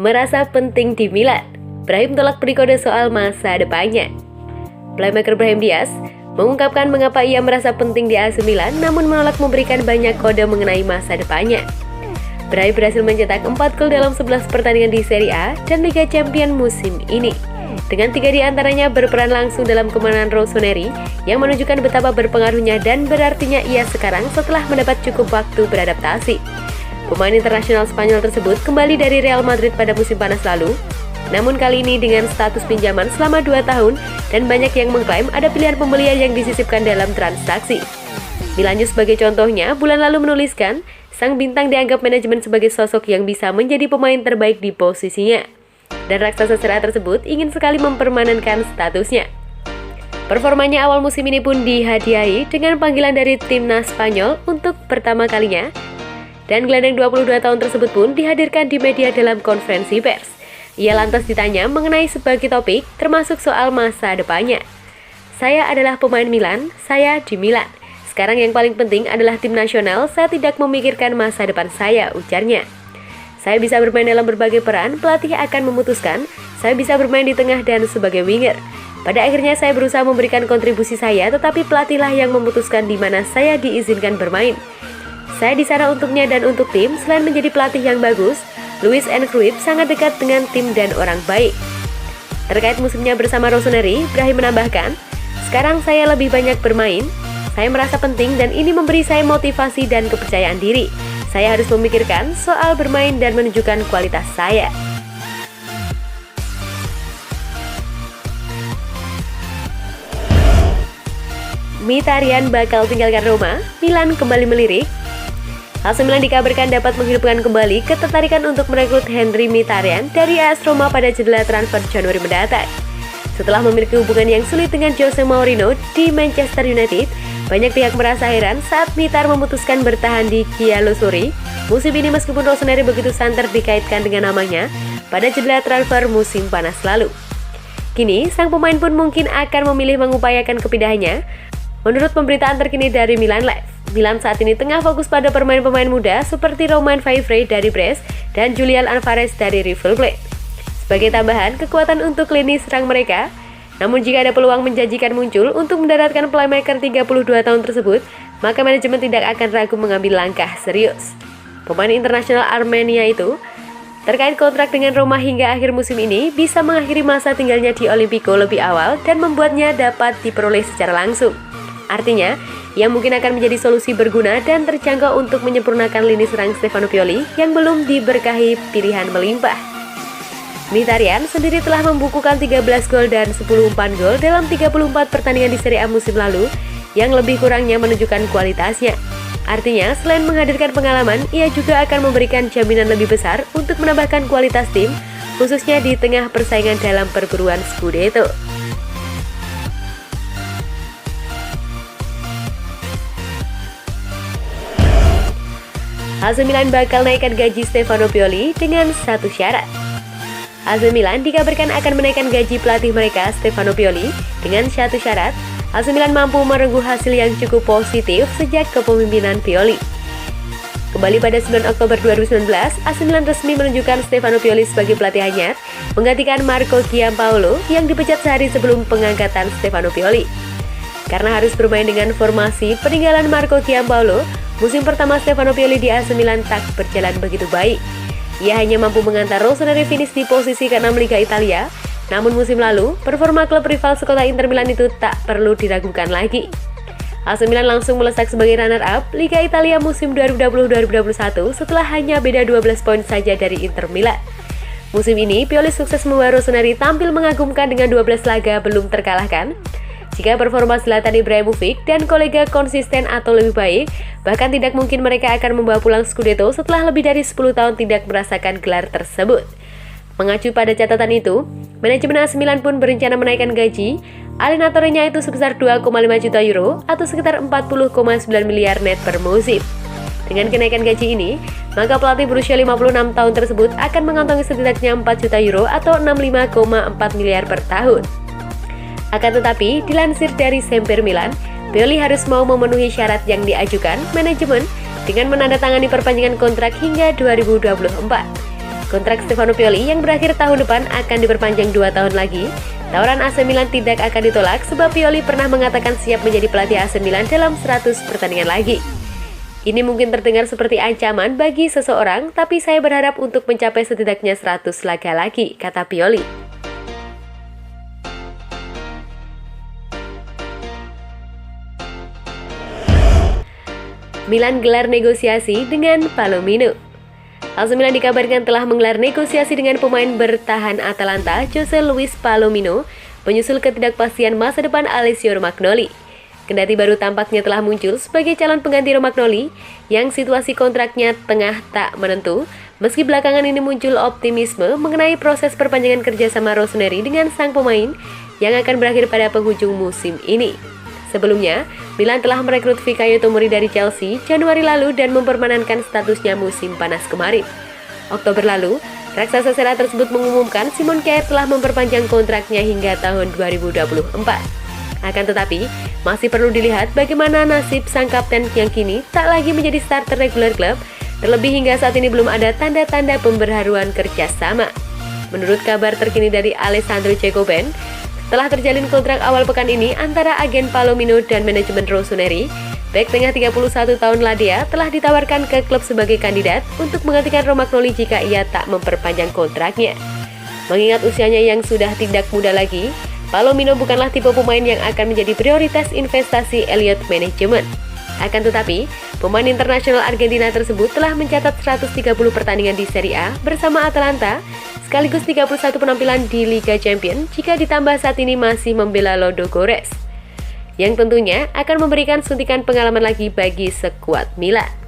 merasa penting di Milan. Brahim tolak beri kode soal masa depannya. Playmaker Brahim Diaz mengungkapkan mengapa ia merasa penting di AC Milan namun menolak memberikan banyak kode mengenai masa depannya. Brahim berhasil mencetak 4 gol dalam 11 pertandingan di Serie A dan Liga Champions musim ini. Dengan 3 di antaranya berperan langsung dalam kemenangan Rossoneri yang menunjukkan betapa berpengaruhnya dan berartinya ia sekarang setelah mendapat cukup waktu beradaptasi. Pemain internasional Spanyol tersebut kembali dari Real Madrid pada musim panas lalu, namun kali ini dengan status pinjaman selama 2 tahun dan banyak yang mengklaim ada pilihan pembelian yang disisipkan dalam transaksi. Milan sebagai contohnya bulan lalu menuliskan, sang bintang dianggap manajemen sebagai sosok yang bisa menjadi pemain terbaik di posisinya. Dan raksasa Serie A tersebut ingin sekali mempermanenkan statusnya. Performanya awal musim ini pun dihadiahi dengan panggilan dari timnas Spanyol untuk pertama kalinya. Dan gelandang 22 tahun tersebut pun dihadirkan di media dalam konferensi pers. Ia lantas ditanya mengenai sebagai topik termasuk soal masa depannya. Saya adalah pemain Milan, saya di Milan. Sekarang yang paling penting adalah tim nasional, saya tidak memikirkan masa depan saya, ujarnya. Saya bisa bermain dalam berbagai peran, pelatih akan memutuskan. Saya bisa bermain di tengah dan sebagai winger. Pada akhirnya saya berusaha memberikan kontribusi saya, tetapi pelatihlah yang memutuskan di mana saya diizinkan bermain. Saya di sana untuknya dan untuk tim, selain menjadi pelatih yang bagus, Luis N. Cruyff sangat dekat dengan tim dan orang baik. Terkait musimnya bersama Rossoneri, Brahim menambahkan, sekarang saya lebih banyak bermain, saya merasa penting dan ini memberi saya motivasi dan kepercayaan diri. Saya harus memikirkan soal bermain dan menunjukkan kualitas saya. Mkhitaryan bakal tinggalkan Roma, Milan kembali melirik. AC Milan dikabarkan dapat menghidupkan kembali ketertarikan untuk merekrut Henry Mkhitaryan dari AS Roma pada jendela transfer Januari mendatang. Setelah memiliki hubungan yang sulit dengan Jose Mourinho di Manchester United, banyak pihak merasa heran saat Mkhitaryan memutuskan bertahan di Calciopoli musim ini meskipun Rossoneri begitu santer dikaitkan dengan namanya pada jendela transfer musim panas lalu. Kini, sang pemain pun mungkin akan memilih mengupayakan kepindahannya. Menurut pemberitaan terkini dari Milan Live, Milan saat ini tengah fokus pada pemain-pemain muda seperti Romain Faivre dari Brest dan Julian Alvarez dari River Plate sebagai tambahan kekuatan untuk lini serang mereka. Namun jika ada peluang menjanjikan muncul untuk mendaratkan playmaker 32 tahun tersebut, maka manajemen tidak akan ragu mengambil langkah serius. Pemain internasional Armenia itu terkait kontrak dengan Roma hingga akhir musim ini bisa mengakhiri masa tinggalnya di Olimpico lebih awal dan membuatnya dapat diperoleh secara langsung. Artinya, ia mungkin akan menjadi solusi berguna dan terjangkau untuk menyempurnakan lini serang Stefano Pioli yang belum diberkahi pilihan melimpah. Mkhitaryan sendiri telah membukukan 13 gol dan 10 umpan gol dalam 34 pertandingan di Serie A musim lalu yang lebih kurangnya menunjukkan kualitasnya. Artinya, selain menghadirkan pengalaman, ia juga akan memberikan jaminan lebih besar untuk menambahkan kualitas tim, khususnya di tengah persaingan dalam perburuan Scudetto. AC Milan bakal naikkan gaji Stefano Pioli dengan satu syarat. AC Milan dikabarkan akan menaikkan gaji pelatih mereka Stefano Pioli dengan satu syarat. AC Milan mampu merengkuh hasil yang cukup positif sejak kepemimpinan Pioli. Kembali pada 9 Oktober 2019, AC Milan resmi menunjukkan Stefano Pioli sebagai pelatih anyar, menggantikan Marco Giampaolo yang dipecat sehari sebelum pengangkatan Stefano Pioli. Karena harus bermain dengan formasi peninggalan Marco Giampaolo, musim pertama Stefano Pioli di AC Milan tak berjalan begitu baik. Ia hanya mampu mengantar Rossoneri finish di posisi ke-6 Liga Italia. Namun musim lalu, performa klub rival sekota Inter Milan itu tak perlu diragukan lagi. AC Milan langsung melesat sebagai runner-up Liga Italia musim 2020-2021 setelah hanya beda 12 poin saja dari Inter Milan. Musim ini, Pioli sukses membawa Rossoneri tampil mengagumkan dengan 12 laga belum terkalahkan. Jika performa Zlatan Ibrahimovic dan kolega konsisten atau lebih baik, bahkan tidak mungkin mereka akan membawa pulang Scudetto setelah lebih dari 10 tahun tidak merasakan gelar tersebut. Mengacu pada catatan itu, manajemen AC Milan pun berencana menaikkan gaji alinatornya itu sebesar 2,5 juta euro atau sekitar 40,9 miliar net per musim. Dengan kenaikan gaji ini, maka pelatih berusia 56 tahun tersebut akan mengantongi setidaknya 4 juta euro atau 65,4 miliar per tahun. Akan tetapi, dilansir dari Semper Milan, Pioli harus mau memenuhi syarat yang diajukan manajemen dengan menandatangani perpanjangan kontrak hingga 2024. Kontrak Stefano Pioli yang berakhir tahun depan akan diperpanjang 2 tahun lagi. Tawaran AC Milan tidak akan ditolak sebab Pioli pernah mengatakan siap menjadi pelatih AC Milan dalam 100 pertandingan lagi. Ini mungkin terdengar seperti ancaman bagi seseorang, tapi saya berharap untuk mencapai setidaknya 100 laga lagi, kata Pioli. Milan gelar negosiasi dengan Palomino. AC Milan dikabarkan telah menggelar negosiasi dengan pemain bertahan Atalanta, Jose Luis Palomino, menyusul ketidakpastian masa depan Alessio Romagnoli. Kendati baru tampaknya telah muncul sebagai calon pengganti Romagnoli, yang situasi kontraknya tengah tak menentu, meski belakangan ini muncul optimisme mengenai proses perpanjangan kerjasama Rossoneri dengan sang pemain yang akan berakhir pada penghujung musim ini. Sebelumnya, Milan telah merekrut Fikayo Tomori dari Chelsea Januari lalu dan mempermanenkan statusnya musim panas kemarin. Oktober lalu, raksasa Serie A tersebut mengumumkan Simon Kjaer telah memperpanjang kontraknya hingga tahun 2024. Akan tetapi, masih perlu dilihat bagaimana nasib sang kapten yang kini tak lagi menjadi starter reguler klub, terlebih hingga saat ini belum ada tanda-tanda pemberharuan kerjasama. Menurut kabar terkini dari Alessandro Cekoben, setelah terjalin kontrak awal pekan ini antara agen Palomino dan manajemen Rossoneri, bek tengah 31 tahun Ladea telah ditawarkan ke klub sebagai kandidat untuk menggantikan Romagnoli jika ia tak memperpanjang kontraknya. Mengingat usianya yang sudah tidak muda lagi, Palomino bukanlah tipe pemain yang akan menjadi prioritas investasi Elliott Management. Akan tetapi, pemain internasional Argentina tersebut telah mencatat 130 pertandingan di Serie A bersama Atalanta, sekaligus 31 penampilan di Liga Champions jika ditambah saat ini masih membela Ludogorets, yang tentunya akan memberikan suntikan pengalaman lagi bagi skuad Milan.